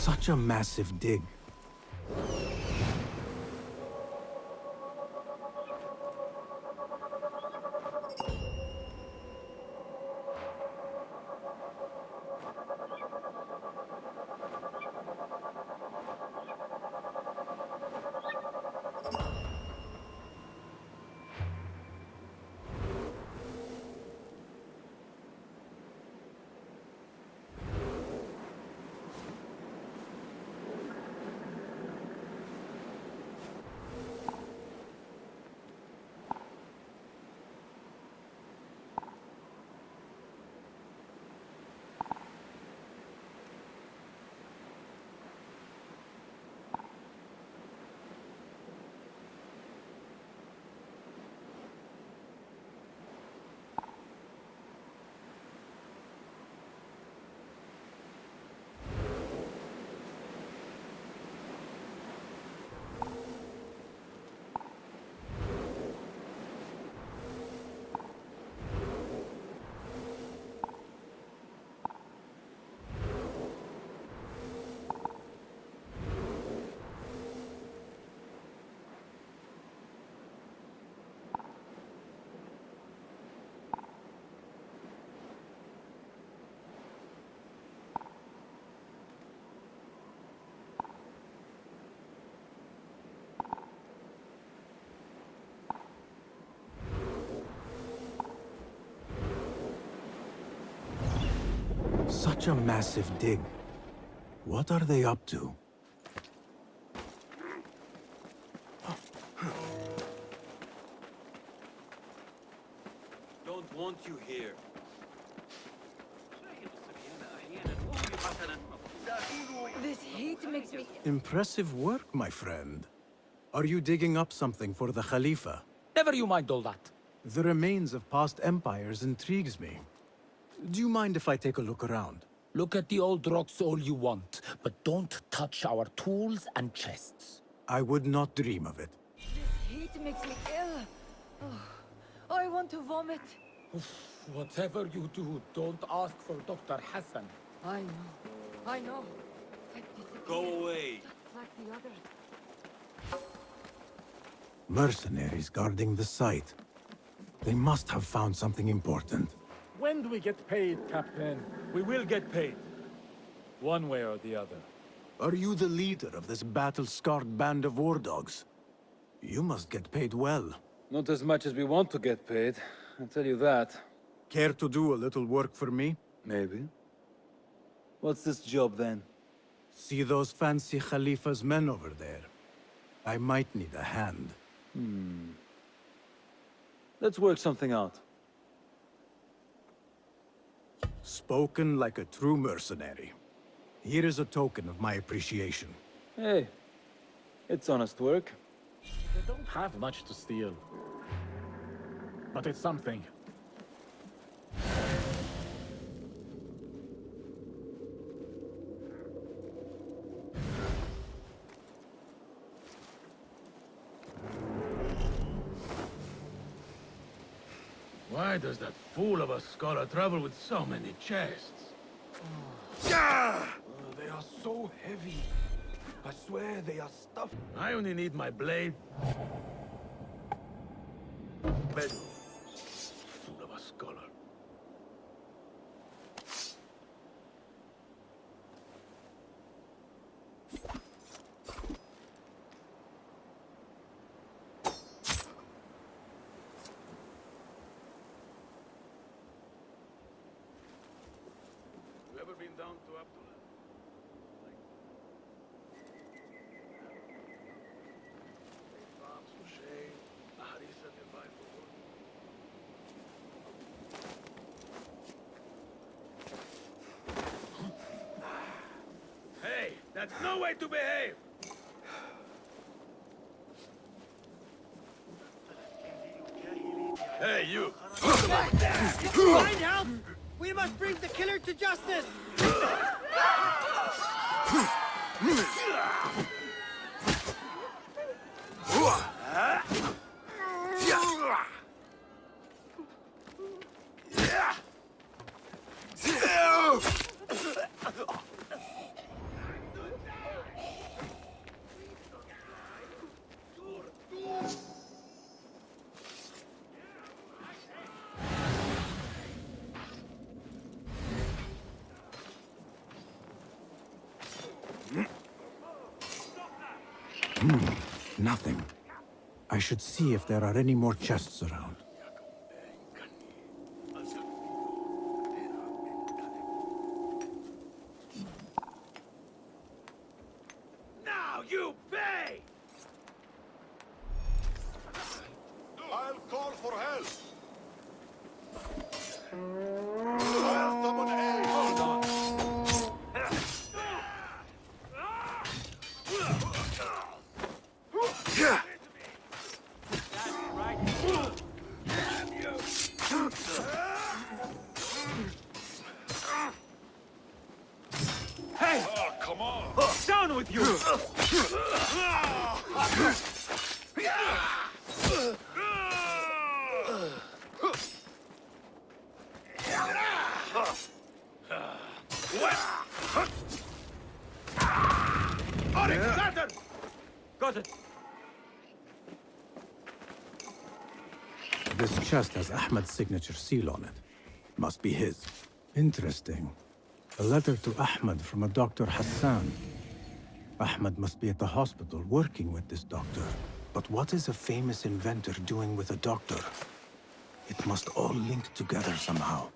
Such a massive dig. Such a massive dig. What are they up to? Don't want you here. This heat makes me... Impressive work, my friend. Are you digging up something for the Khalifa? Never you mind all that. The remains of past empires intrigues me. Do you mind if I take a look around? Look at the old rocks all you want, but don't touch our tools and chests. I would not dream of it. This heat makes me ill. Oh, I want to vomit. Whatever you do, don't ask for Dr. Hassan. I know. I know. I've disappeared, Go away. just like the others. Mercenaries guarding the site. They must have found something important. When do we get paid, Captain? We will get paid. One way or the other. Are you the leader of this battle-scarred band of war dogs? You must get paid well. Not as much as we want to get paid, I'll tell you that. Care to do a little work for me? Maybe. What's this job then? See those fancy Khalifa's men over there? I might need a hand. Let's work something out. Spoken like a true mercenary. Here is a token of my appreciation. Hey, it's honest work. They don't have much to steal. But it's something. Why does that fool of a scholar travel with so many chests? They are so heavy. I swear they are stuffed. I only need my blade. Bedroom. Fool of a scholar. You ever been down to Abdullah? Farms for shade, a harissa nearby for wood. Hey, that's no way to behave! Hey, you! Find help! We must bring the killer to justice! Nothing. I should see if there are any more chests around. Now you pay! I'll call for help. I'll summon aid. Hold on. Hey! Oh, come on. Down with you! Got it! This chest has Ahmed's signature seal on it. Must be his. Interesting. A letter to Ahmed from a Dr. Hassan. Ahmed must be at the hospital working with this doctor. But what is a famous inventor doing with a doctor? It must all link together somehow.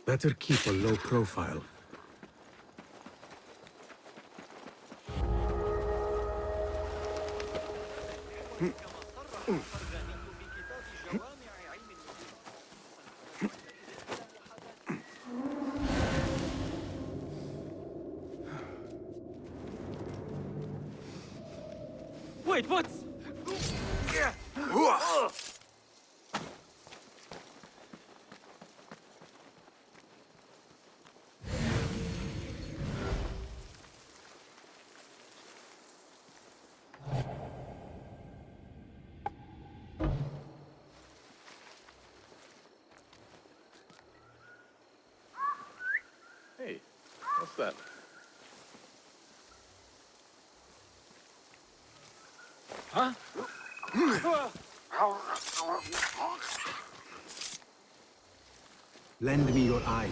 Better keep a low profile. Wait, what? Hey, what's that? Huh? Lend me your eyes.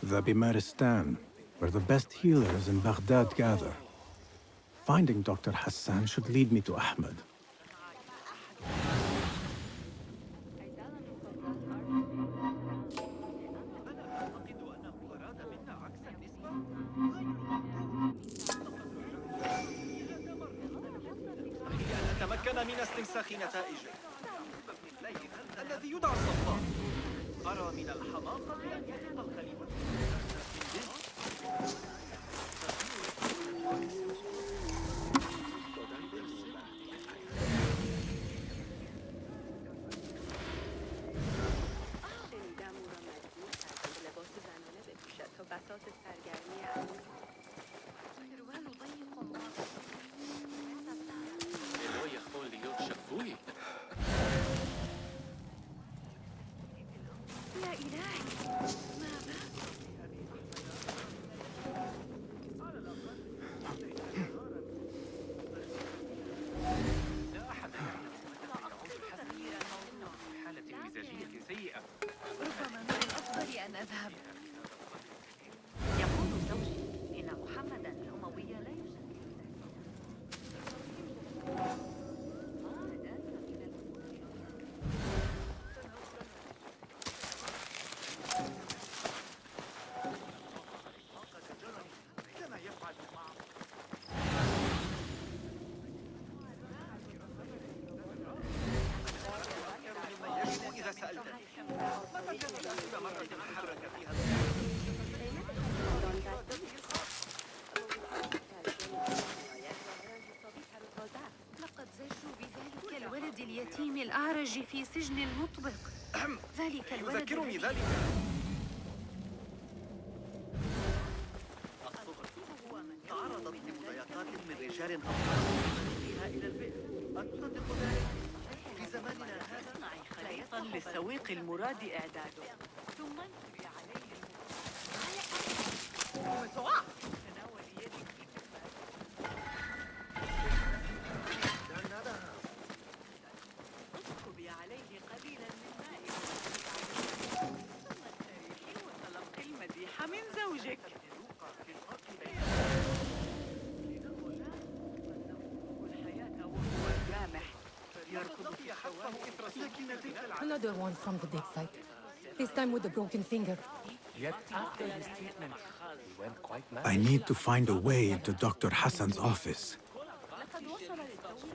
The Bimaristan, where the best healers in Baghdad gather. Finding Dr. Hassan should lead me to Ahmed. تمكن من استنساخ نتائجه الذي يدعى الصفار. أرى من الحماقة أن يثق الخليفة. يا إلهي ماذا؟ ربما من الأفضل اذهب. يقول زوجي إن محمداً الأموي لا يشكل كما يفعل مع إذا سألتني متى كانت أولى مرة تحرك فيها لقد زجوا بذلك الولد اليتيم الأعرج في سجن المطبق. ذلك الولد يذكرني ذلك الصبر. تعرضت لمضايقات من رجال أبطال فيها إلى البئر. أتصدق ذلك؟ في زماننا هذا اصنعي خليطاً للسويق المراد إعداده، ثم انصبي عليه تناول يدك اسكبي عليه قليلاً من ماء ثم استريحي وتلقي المديح من زوجك. الحياة وهو جامح يركض في الشوارع. لكن تلك Another one from the big site. This time with a broken finger. Yet after his treatment, he went quite mad. I need to find a way into Dr. Hassan's office. لقد وصل للتو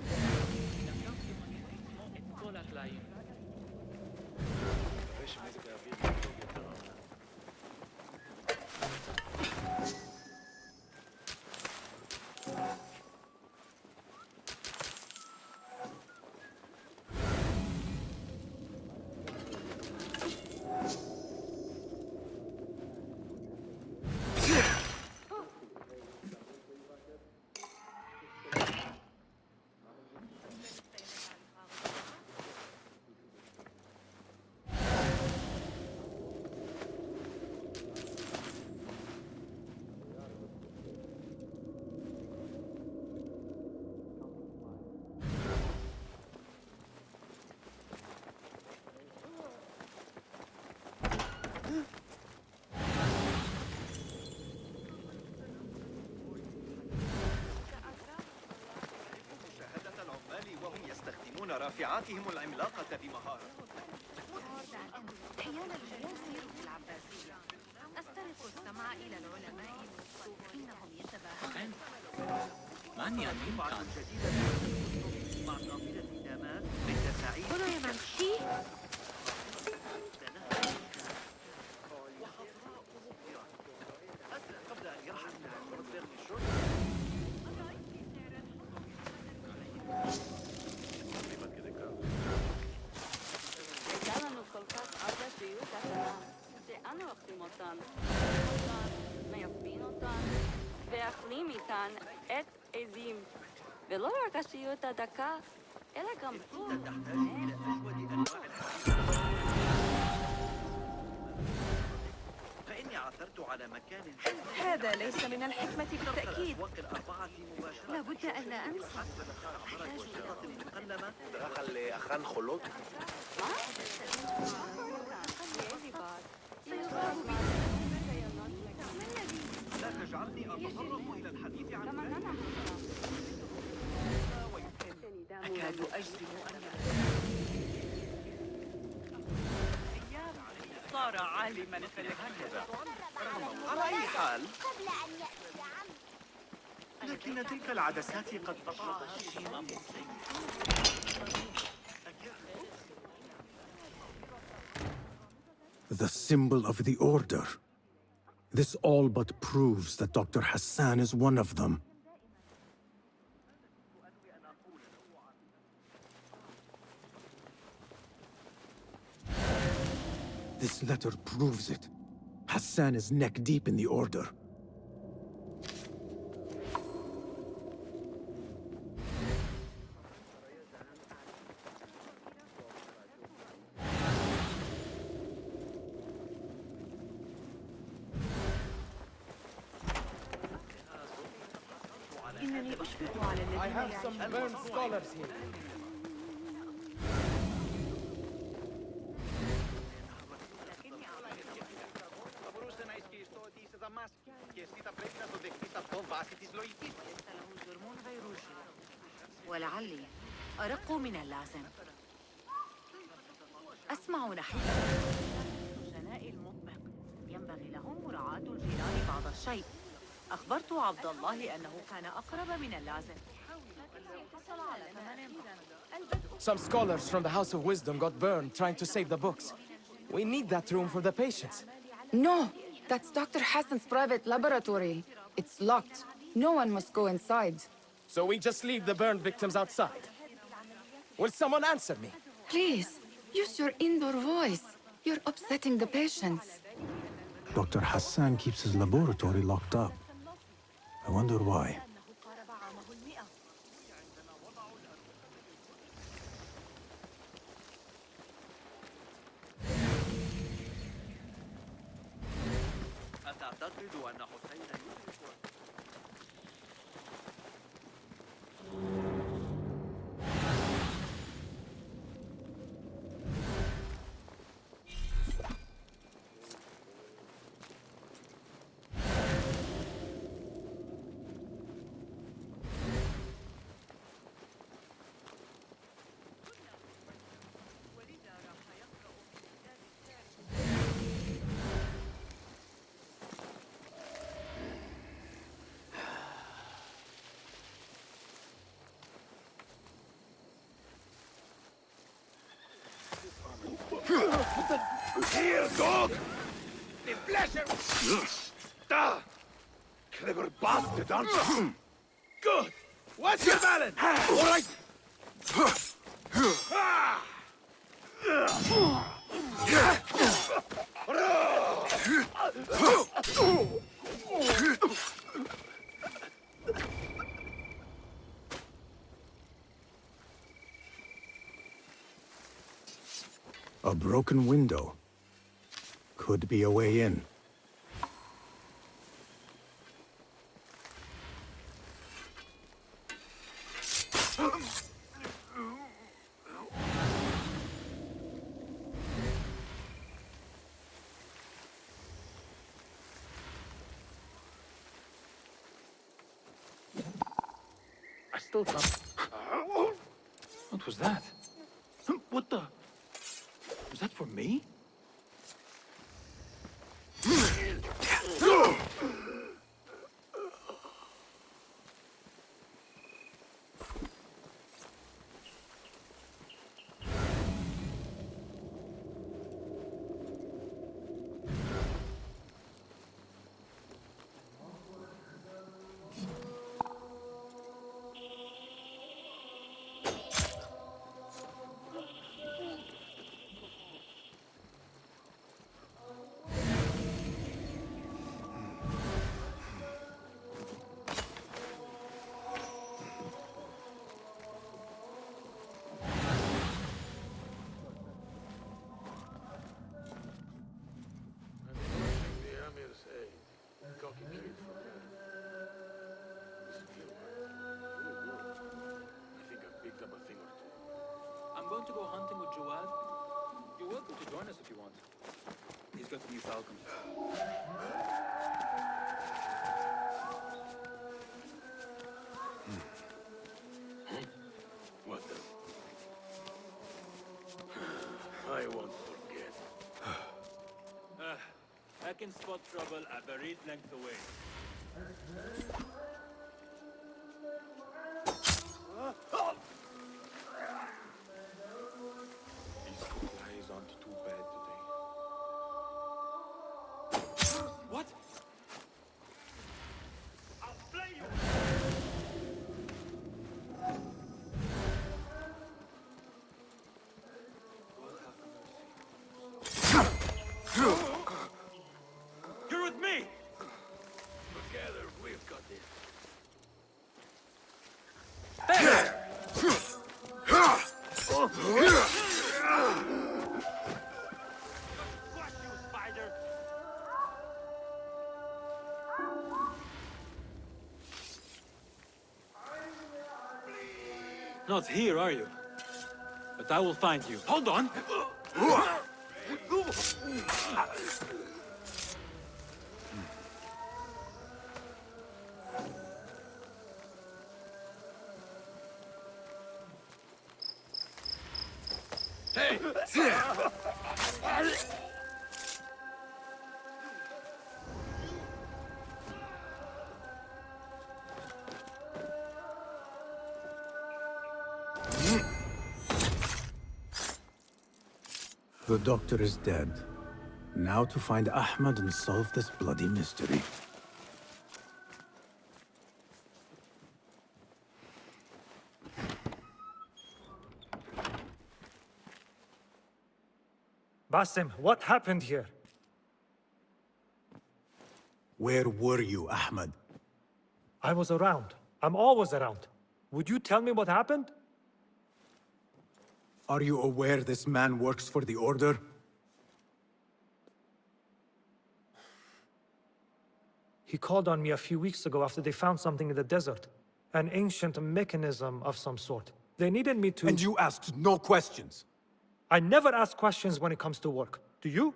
مشاهدة العمال وهم يستخدمون رافعاتهم العملاقة بمهارة. حيال الجنازير في العباسية أسترق السمع إلى العلماء إنهم يتباهون. من يمين كان جديدة مع قافلة دامات عند سعيد كله يمشي وخضراء مبهرة. أسرع قبل أن يرحل مصدر الشرطة. הייתה לנו כל כך הרבה שהיות השנה, שאנו אוכלים אותן, מייפים אותן, ואכלים איתן את עזים. ולא רק השיות הדקה, אלא גם פור. تحتاج إلى أجود أنواع الحديد. فإني عثرت على مكان هذا ليس من الحكمة بالتأكيد. الأسواق الأربعة مباشرة. لابد أن لا أنسى. أحتاج خطة مقلمة. لا تجعلني أتطرق إلى الحديث عن ذلك. أكاد أجزم أن صار عالما في الهندسة. على أي حال لكن تلك العدسات قد قطعت الشيء. The symbol of the Order. This all but proves that Dr. Hassan is one of them. This letter proves it. Hassan is neck deep in the Order. إنني أشفق على الذين يعيشون. ولعلي أرق من اللازم. أسمع نحيب جناء المطبق. ينبغي لهم مراعاة الجيران بعض الشيء. أخبرت عبد الله أنه كان أقرب من اللازم. Some scholars from the House of Wisdom got burned trying to save the books. We need that room for the patients. No, that's Dr. Hassan's private laboratory. It's locked. No one must go inside. So we just leave the burned victims outside. Will someone answer me? Please, use your indoor voice. You're upsetting the patients. Dr. Hassan keeps his laboratory locked up. I wonder why. أتعتقد أن حسين يدرك Here, dog! The pleasure! Ah! Clever bastard, aren't you? Good! What's your balance? All right! A broken window. Could be a way in. I still can't. What was that? What the? Was that for me? I'm going to go hunting with Jawad. You're welcome to join us if you want. He's got the new falcons. What the? I won't forget. I can spot trouble a buried length away. These supplies aren't too bad today. What? I'll flay you! You're with me! Together, we've got this. Squash you, spider! Not here, are you? But I will find you. Hold on! The doctor is dead. Now to find Ahmed and solve this bloody mystery. Basim, what happened here? Where were you, Ahmed? I was around. I'm always around. Would you tell me what happened? Are you aware this man works for the Order? He called on me a few weeks ago after they found something in the desert. An ancient mechanism of some sort. They needed me to... And you asked no questions? I never ask questions when it comes to work. Do you?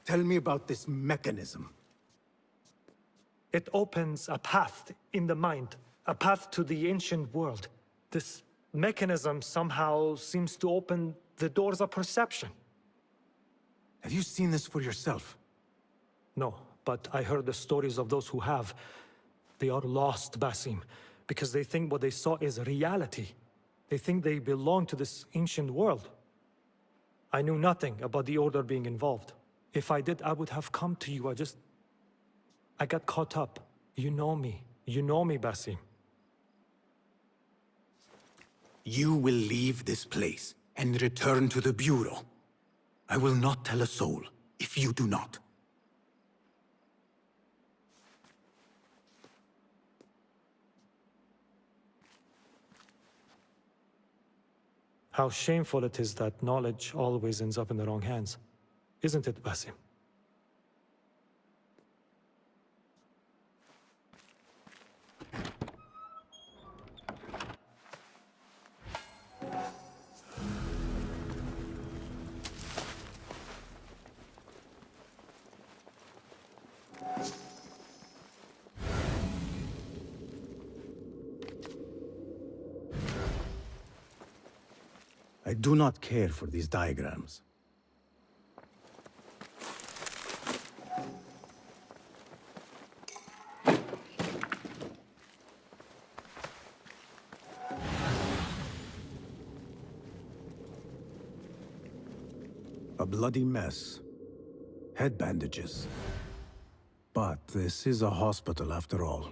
Tell me about this mechanism. It opens a path in the mind. A path to the ancient world. This mechanism somehow seems to open the doors of perception. Have you seen this for yourself? No, but I heard the stories of those who have. They are lost, Basim, because they think what they saw is reality. They think they belong to this ancient world. I knew nothing about the Order being involved. If I did, I would have come to you. I got caught up. You know me. You know me, Basim. You will leave this place and return to the Bureau. I will not tell a soul if you do not. How shameful it is that knowledge always ends up in the wrong hands. Isn't it, Basim? I do not care for these diagrams. A bloody mess. Head bandages. But this is a hospital after all.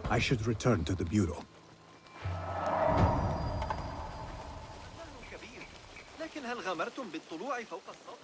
I should return to the Bureau. كبير، لكن هل غامرتم بالطلوع فوق السطح؟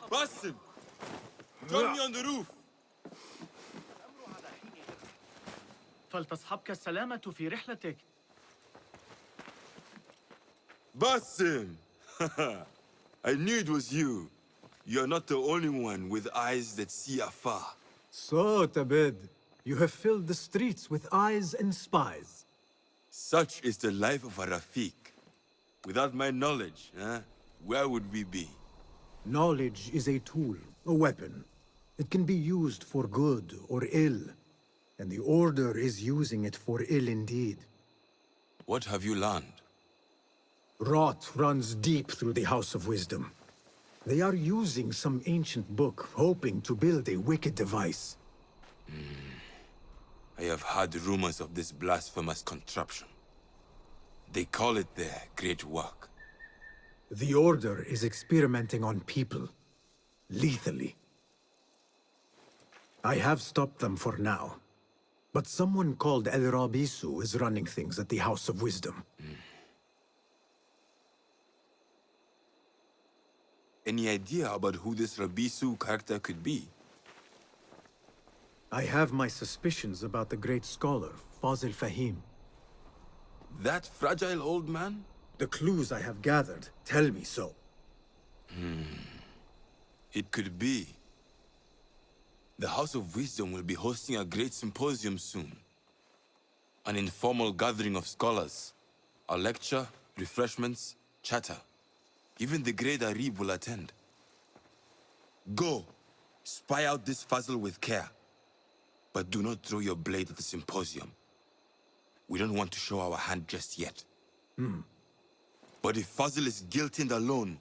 Basim! Join me on the roof! فلتصحبك السلامة في رحلتك. Basim! I knew it was you. You're not the only one with eyes that see afar. So, Tabid, you have filled the streets with eyes and spies. Such is the life of a Rafiq. Without my knowledge, where would we be? Knowledge is a tool, a weapon. It can be used for good or ill. And the Order is using it for ill indeed. What have you learned? Rot runs deep through the House of Wisdom. They are using some ancient book, hoping to build a wicked device. I have heard rumors of this blasphemous contraption. They call it their great work. The Order is experimenting on people, lethally. I have stopped them for now, but someone called El Rabisu is running things at the House of Wisdom. Any idea about who this Rabisu character could be? I have my suspicions about the great scholar, Fazil Fahim. That fragile old man? The clues I have gathered tell me so. It could be. The House of Wisdom will be hosting a great symposium soon. An informal gathering of scholars. A lecture, refreshments, chatter. Even the great Arib will attend. Go, spy out this Fazil with care. But do not throw your blade at the symposium. We don't want to show our hand just yet. But if Fazil is guilty and alone,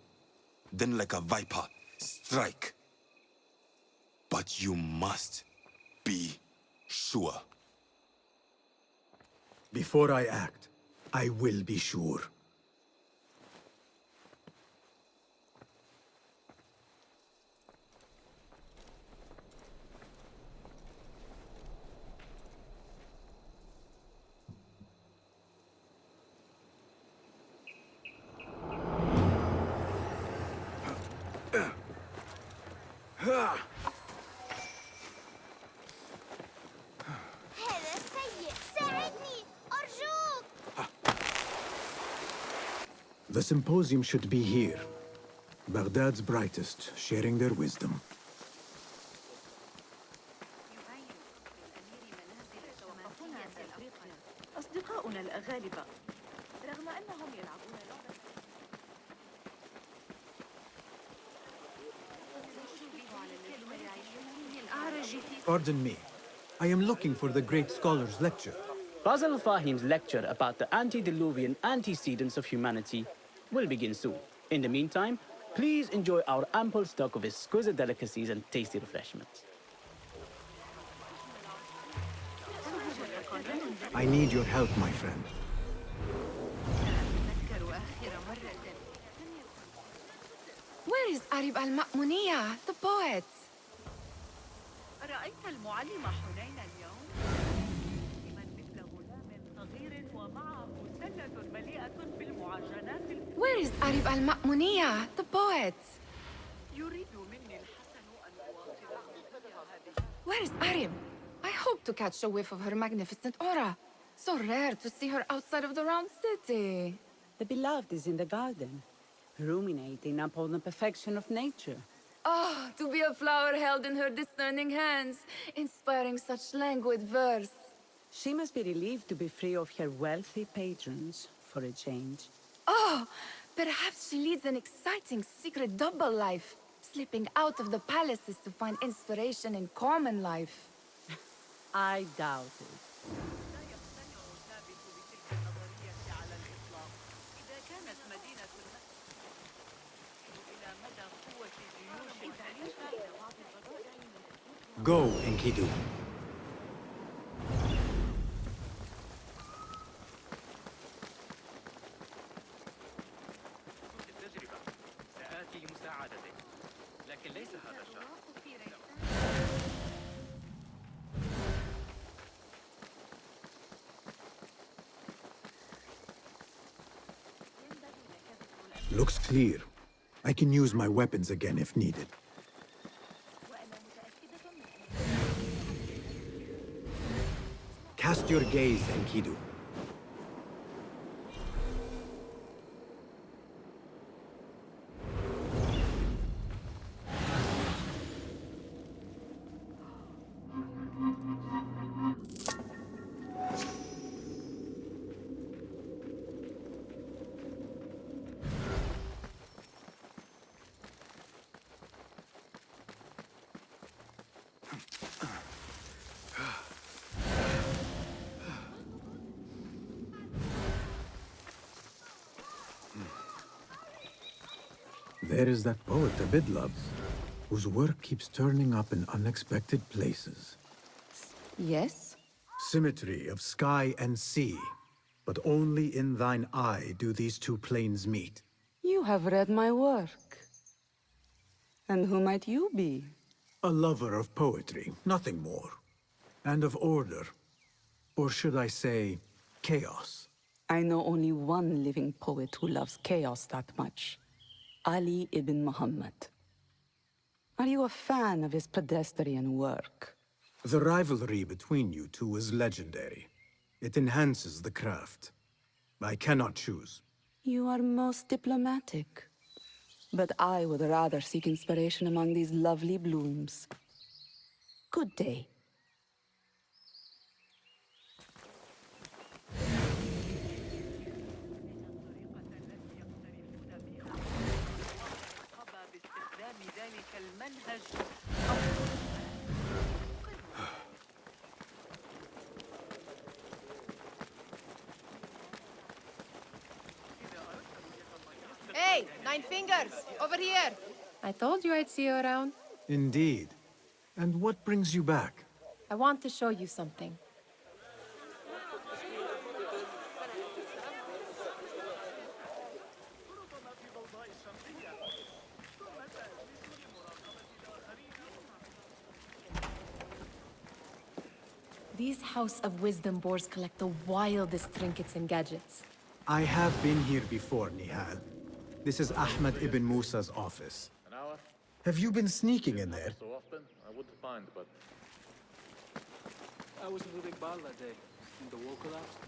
then like a viper, strike. But you must be sure. Before I act, I will be sure. The symposium should be here. Baghdad's brightest, sharing their wisdom. أصدقاؤنا الأغالبة رغم أنهم يلعبون لعبة Pardon me. I am looking for the great scholar's lecture. Basil Fahim's lecture about the antediluvian antecedents of humanity will begin soon. In the meantime, please enjoy our ample stock of exquisite delicacies and tasty refreshments. I need your help, my friend. Where is Arib al-Ma'muniya, the poet? رأيت المعلم حنين اليوم؟ لمن مثل غلام صغير ومعه سلة مليئة بالمعجنات. Where is Arib al-Ma'muniya, the poet? يريد مني الحسن أن أواصل. Where is Arib? I hope to catch a whiff of her magnificent aura. So rare to see her outside of the round city. The beloved is in the garden, ruminating upon the perfection of nature. Oh, to be a flower held in her discerning hands, inspiring such languid verse. She must be relieved to be free of her wealthy patrons for a change. Oh, perhaps she leads an exciting secret double life, slipping out of the palaces to find inspiration in common life. I doubt it. Go, Enkidu. سآتي لمساعدتك، لكن ليس هذا الشخص. Looks clear. I can use my weapons again if needed. Cast your gaze, Enkidu. there is that poet Abid loves, whose work keeps turning up in unexpected places. Yes? Symmetry of sky and sea, but only in thine eye do these two planes meet. You have read my work. And who might you be? A lover of poetry, nothing more. And of order. Or should I say, chaos. I know only one living poet who loves chaos that much. Ali ibn Muhammad. Are you a fan of his pedestrian work? The rivalry between you two is legendary. It enhances the craft. I cannot choose. You are most diplomatic. But I would rather seek inspiration among these lovely blooms. Good day. باستخدام ذلك المنهج Hey, Nine Fingers! Over here! I told you I'd see you around. Indeed. And what brings you back? I want to show you something. These House of Wisdom boars collect the wildest trinkets and gadgets. I have been here before, Nihal. This is Ahmed ibn Musa's office. An hour? Have you been sneaking in there? So often? I wouldn't mind, but... I was moving Bal that day. In the wall collapsed.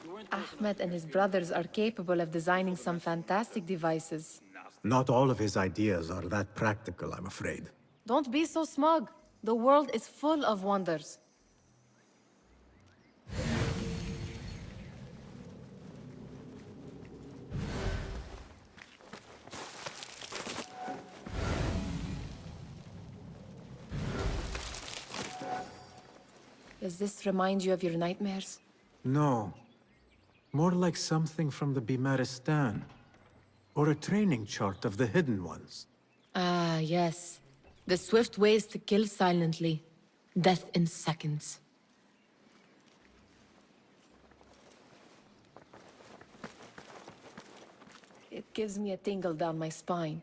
You weren't Ahmed and his brothers are capable of designing some fantastic devices. Not all of his ideas are that practical, I'm afraid. Don't be so smug. The world is full of wonders. Does this remind you of your nightmares? No. More like something from the Bimaristan. Or a training chart of the Hidden Ones. Ah, yes. The swift ways to kill silently. Death in seconds. It gives me a tingle down my spine.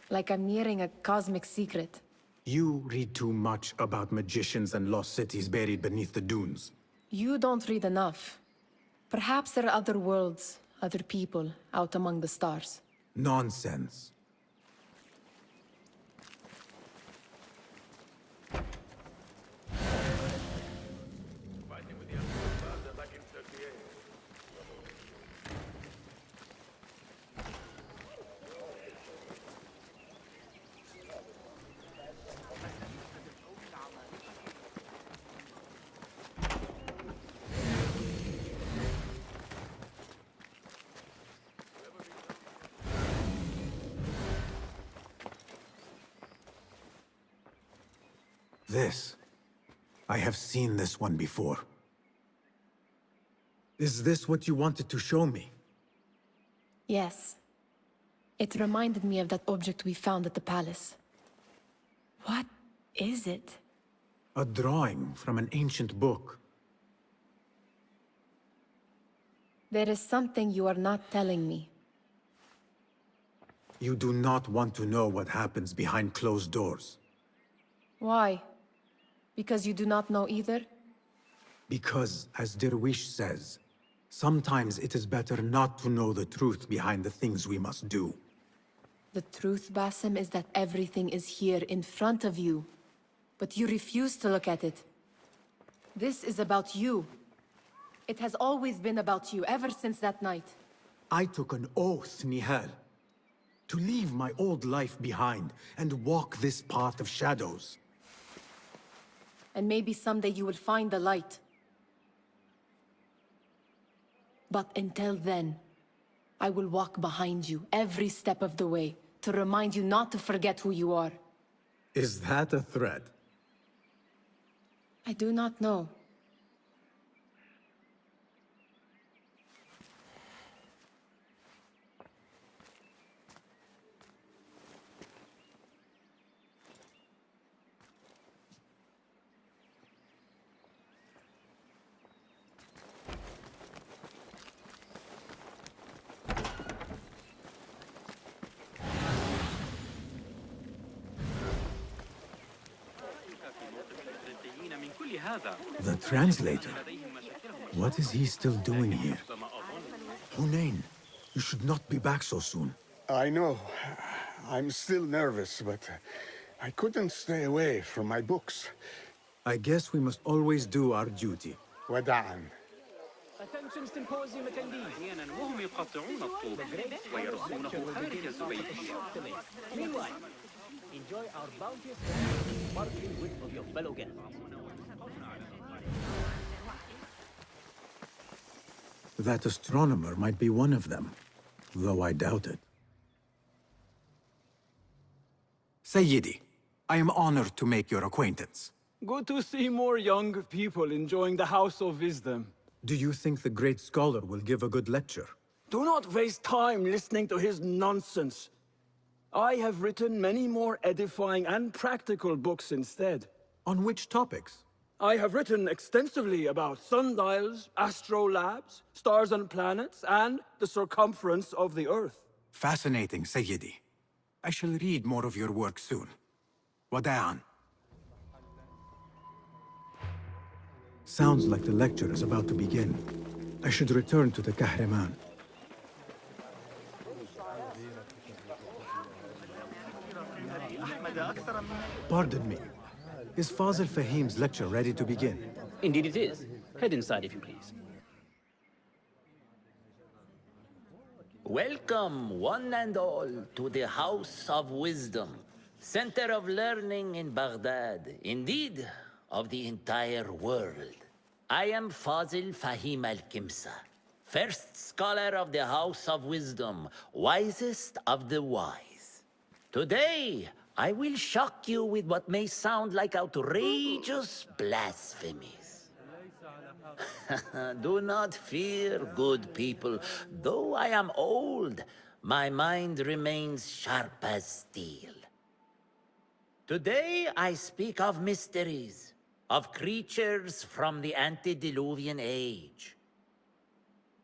Like I'm nearing a cosmic secret. You read too much about magicians and lost cities buried beneath the dunes. You don't read enough. Perhaps there are other worlds, other people, out among the stars. Nonsense. This. I have seen this one before. Is this what you wanted to show me? Yes. It reminded me of that object we found at the palace. What is it? A drawing from an ancient book. There is something you are not telling me. You do not want to know what happens behind closed doors. Why? Because you do not know either? Because, as Derwish says, sometimes it is better not to know the truth behind the things we must do. The truth, Basim, is that everything is here in front of you. But you refuse to look at it. This is about you. It has always been about you, ever since that night. I took an oath, Nihal, to leave my old life behind and walk this path of shadows. And maybe someday you will find the light. But until then, I will walk behind you every step of the way to remind you not to forget who you are. Is that a threat? I do not know. The translator? What is he still doing here? Hunain, you should not be back so soon. I know. I'm still nervous, but I couldn't stay away from my books. I guess we must always do our duty. وداعا. Attention Symposium attendees. وهم يقطعون الطوب ويرسونه خارج الزبيب. Meanwhile, enjoy our bounteous sparkling wit of your fellow guests. That astronomer might be one of them, though I doubt it. Sayyidi, I am honored to make your acquaintance. Good to see more young people enjoying the House of Wisdom. Do you think the great scholar will give a good lecture? Do not waste time listening to his nonsense. I have written many more edifying and practical books instead. On which topics? I have written extensively about sundials, astrolabes, stars and planets, and the circumference of the Earth. Fascinating, Sayyidi. I shall read more of your work soon. Wada'an. Sounds like the lecture is about to begin. I should return to the Kahraman. Pardon me. Is Fazil Fahim's lecture ready to begin? Indeed it is. Head inside if you please. Welcome, one and all, to the House of Wisdom, center of learning in Baghdad, indeed, of the entire world. I am Fazil Fahim al-Kimsa, first scholar of the House of Wisdom, wisest of the wise. Today, I will shock you with what may sound like outrageous blasphemies. Do not fear, good people. Though I am old, my mind remains sharp as steel. Today I speak of mysteries, of creatures from the antediluvian age.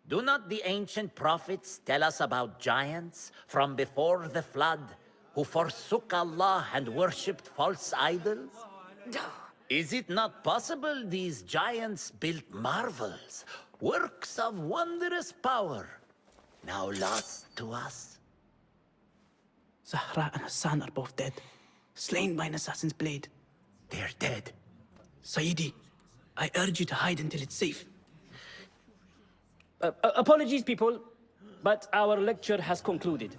Do not the ancient prophets tell us about giants from before the flood who forsook Allah and worshipped false idols? Is it not possible these giants built marvels, works of wondrous power, now lost to us? Zahra and Hassan are both dead, slain by an assassin's blade. They're dead. Sayyidi, I urge you to hide until it's safe. Apologies, people, but our lecture has concluded.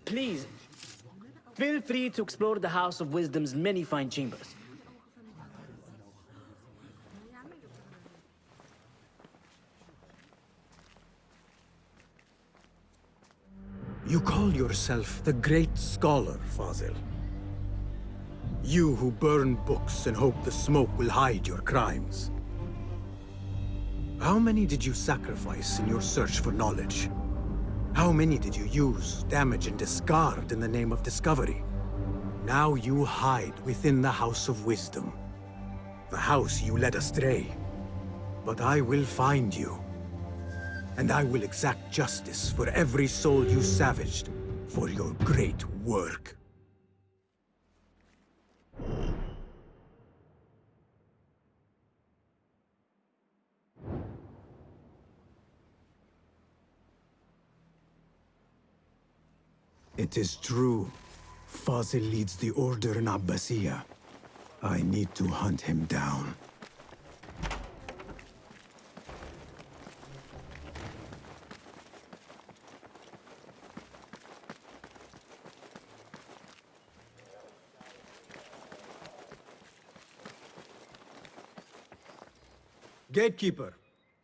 Please, feel free to explore the House of Wisdom's many fine chambers. You call yourself the great scholar, Fazil. You who burn books and hope the smoke will hide your crimes. How many did you sacrifice in your search for knowledge? How many did you use, damage, and discard in the name of discovery? Now you hide within the House of Wisdom. The house you led astray. But I will find you. And I will exact justice for every soul you savaged for your great work. It is true. Fazil leads the Order in Abbasiyah. I need to hunt him down. Gatekeeper,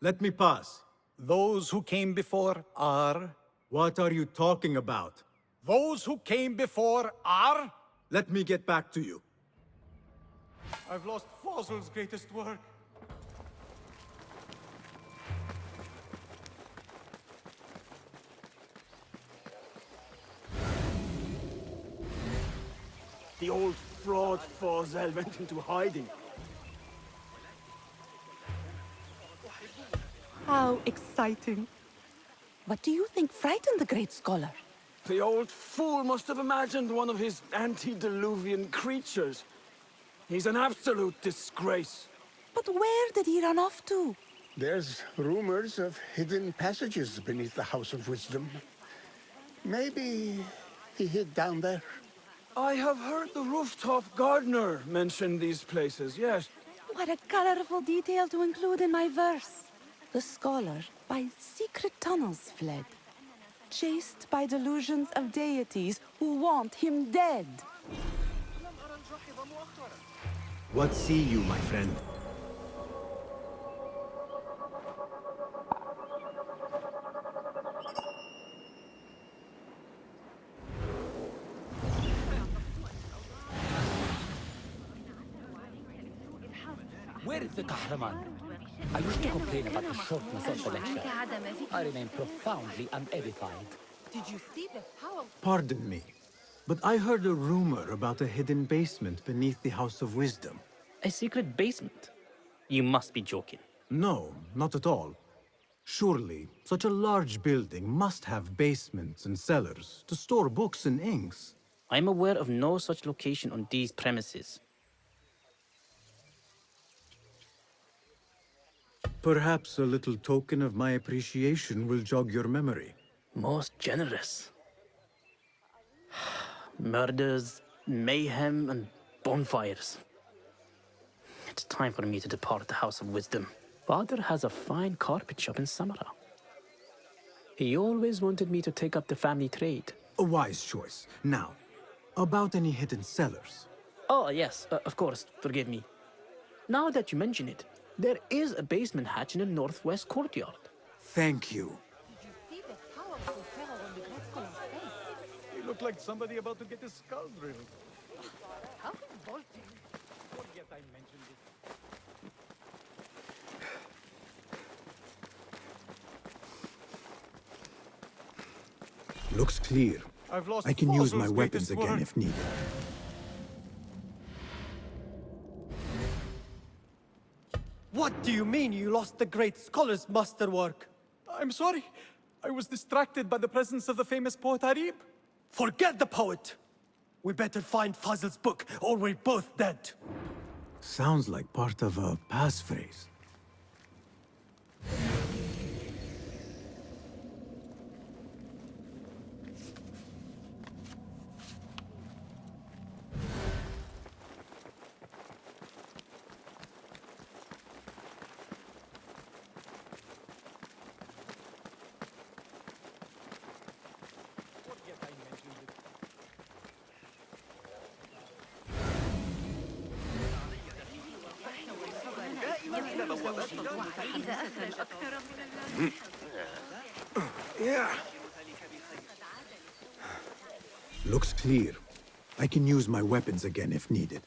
let me pass. Those who came before are... What are you talking about? Those who came before are... Let me get back to you. I've lost Fazil's greatest work. The old fraud Fazil went into hiding. How exciting. What do you think frightened the great scholar? The old fool must have imagined one of his antediluvian creatures. He's an absolute disgrace. But where did he run off to? There's rumors of hidden passages beneath the House of Wisdom. Maybe he hid down there. I have heard the rooftop gardener mention these places, yes. What a colorful detail to include in my verse. The scholar by secret tunnels fled, chased by delusions of deities who want him dead. What see you, my friend? Where is the Kahraman? I used to complain about the shortness of the lecture. I remain profoundly unedified. Did you see the power? Pardon me, but I heard a rumor about a hidden basement beneath the House of Wisdom. A secret basement? You must be joking. No, not at all. Surely, such a large building must have basements and cellars to store books and inks. I'm aware of no such location on these premises. Perhaps a little token of my appreciation will jog your memory. Most generous. Murders, mayhem, and bonfires. It's time for me to depart the House of Wisdom. Father has a fine carpet shop in Samara. He always wanted me to take up the family trade. A wise choice. Now, about any hidden cellars. Oh, yes, of course, forgive me. Now that you mention it, there is a basement hatch in the northwest courtyard. Thank you. He looked like somebody about to get his skull drilled. How revolting. Forget I mentioned it. Looks clear. I've lost I can use my Fossil's weapons greatest again work. if needed. What do you mean you lost the great scholar's masterwork? I'm sorry. I was distracted by the presence of the famous poet Harib. Forget the poet! We better find Fazl's book, or we're both dead. Sounds like part of a passphrase. Yeah. Looks clear. I can use my weapons again if needed.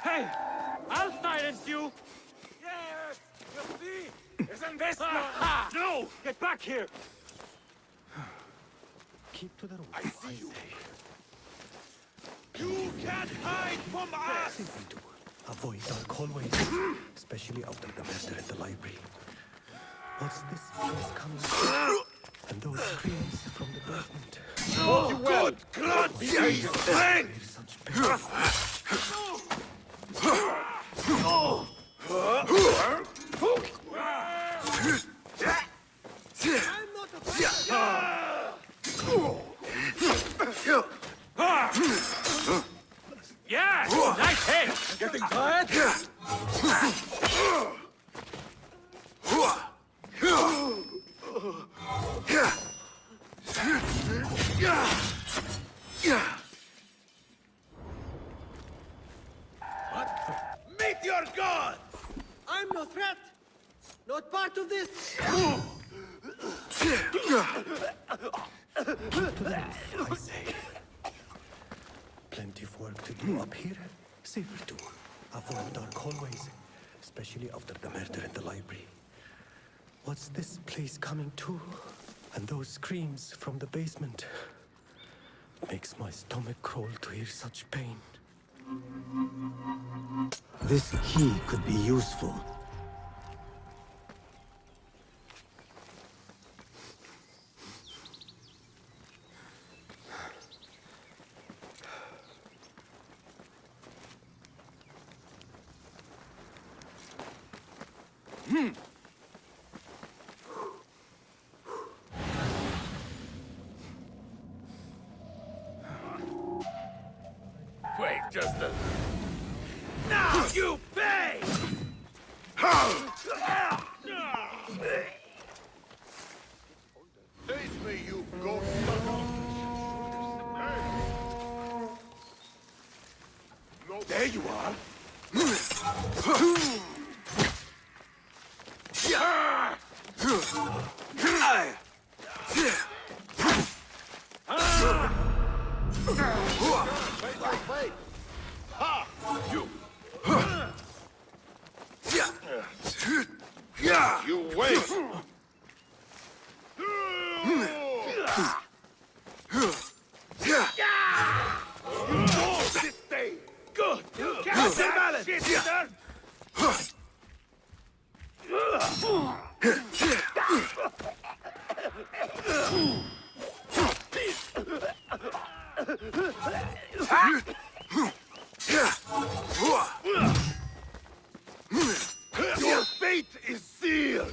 Hey! I'll silence you! Yes! You see? Isn't this no! Get back here! Keep to the roof, I see you. You can't hide from us! Avoid dark hallways, especially after the murder in the library. What's this place coming? And those screams from the basement. Oh, good God, Jesus! Yeah! Nice hit! Getting tired? Meet your god! I'm no threat! Not part of this! I say. Plenty of work to do up here. Safer too. Avoid dark hallways, especially after the murder in the library. What's this place coming to? And those screams from the basement. Makes my stomach crawl to hear such pain. This key could be useful. Wait just a... Now you pay! Face me, you goat sucker! There you are! Wait! Ha! You! You wait! This day! Good! Catch your balance! Your fate is sealed!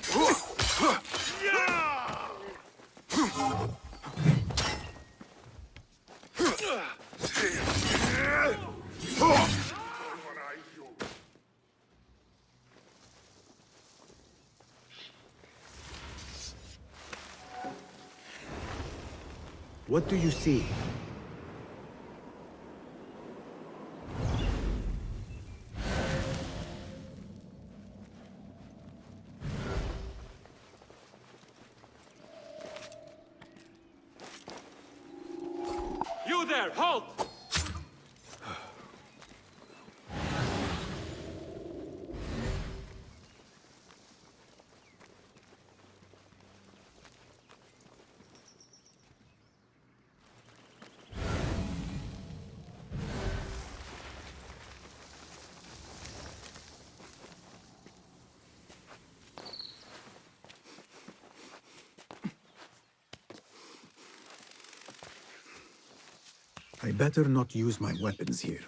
What do you see? You there, halt! I better not use my weapons here.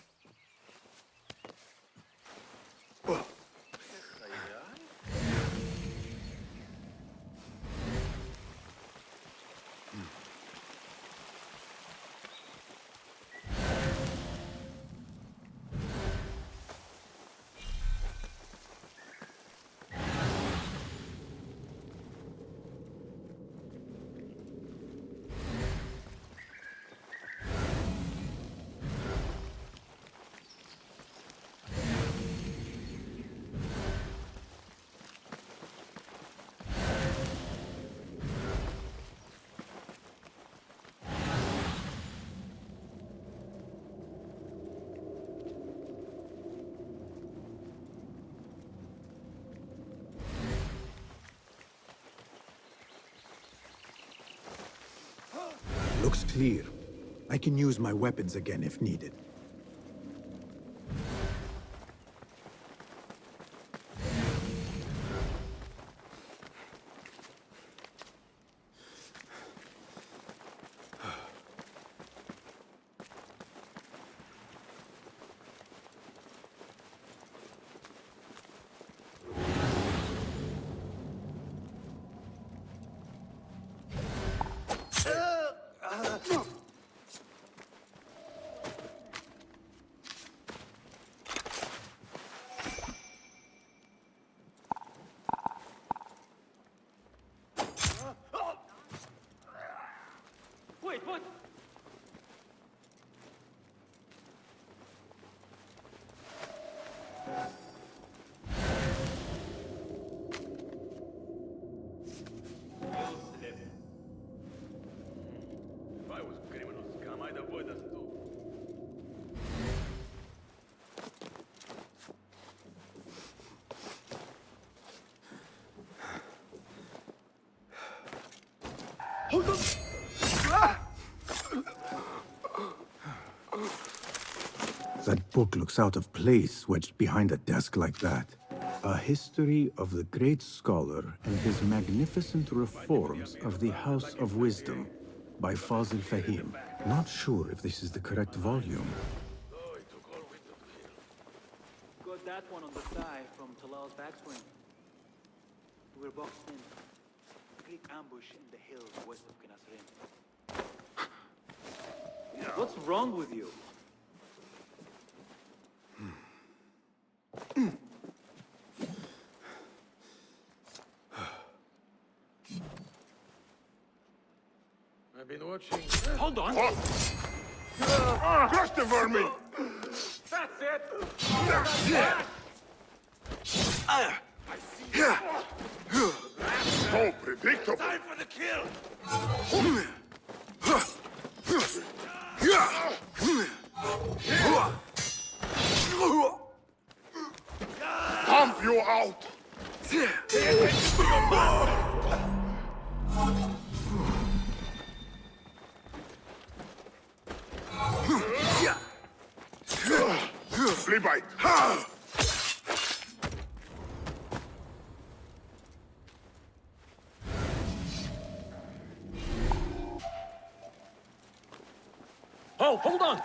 Looks clear. I can use my weapons again if needed. Wait, what? If I was criminal scum, I'd avoid us too. That book looks out of place, wedged behind a desk like that. A history of the great scholar and his magnificent reforms of the House of Wisdom by Fazil Fahim. Not sure if this is the correct volume. Got that one on the side from Talal's backswing. We were boxed in. A great ambush in the hills west of Kinasrin. What's wrong with you? I've been watching. Hold on! Crush the vermin! That's it! So predictable! Time for the kill! Pump you out! Flea bite! Oh, hold on!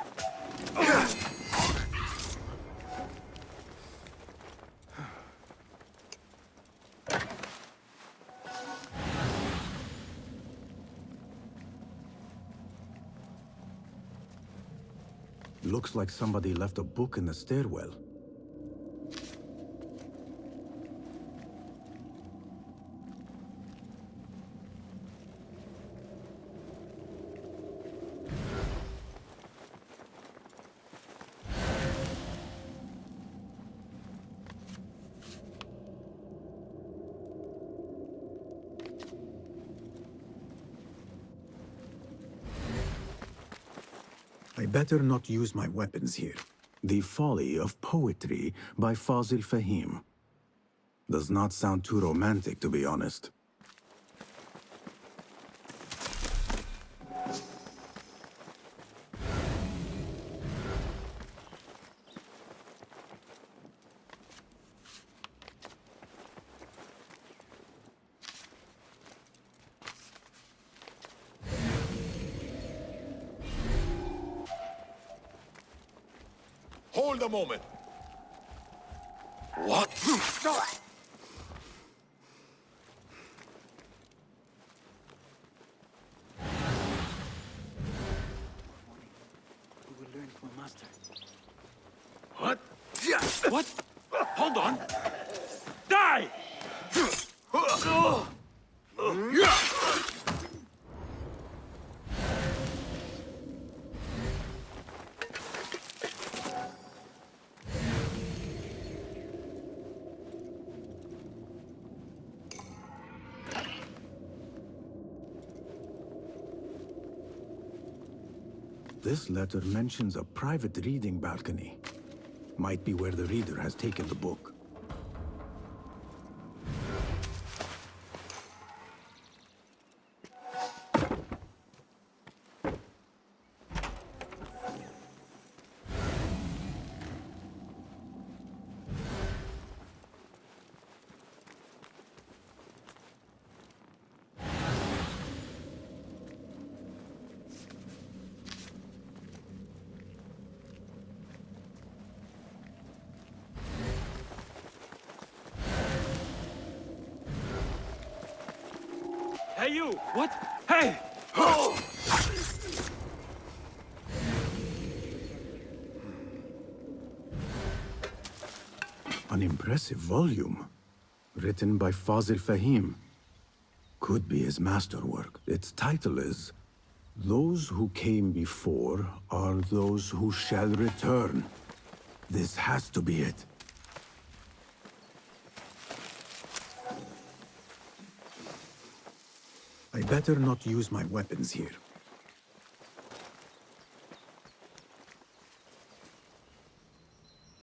Looks like somebody left a book in the stairwell. I better not use my weapons here. The Folly of Poetry by Fazil Fahim. Does not sound too romantic, to be honest. Hold a moment. What? We will learn from a master. What? What? Hold on! Die! This letter mentions a private reading balcony. Might be where the reader has taken the book. Hey, you! What? Hey! An impressive volume. Written by Fazil Fahim. Could be his masterwork. Its title is Those Who Came Before Are Those Who Shall Return. This has to be it. I better not use my weapons here.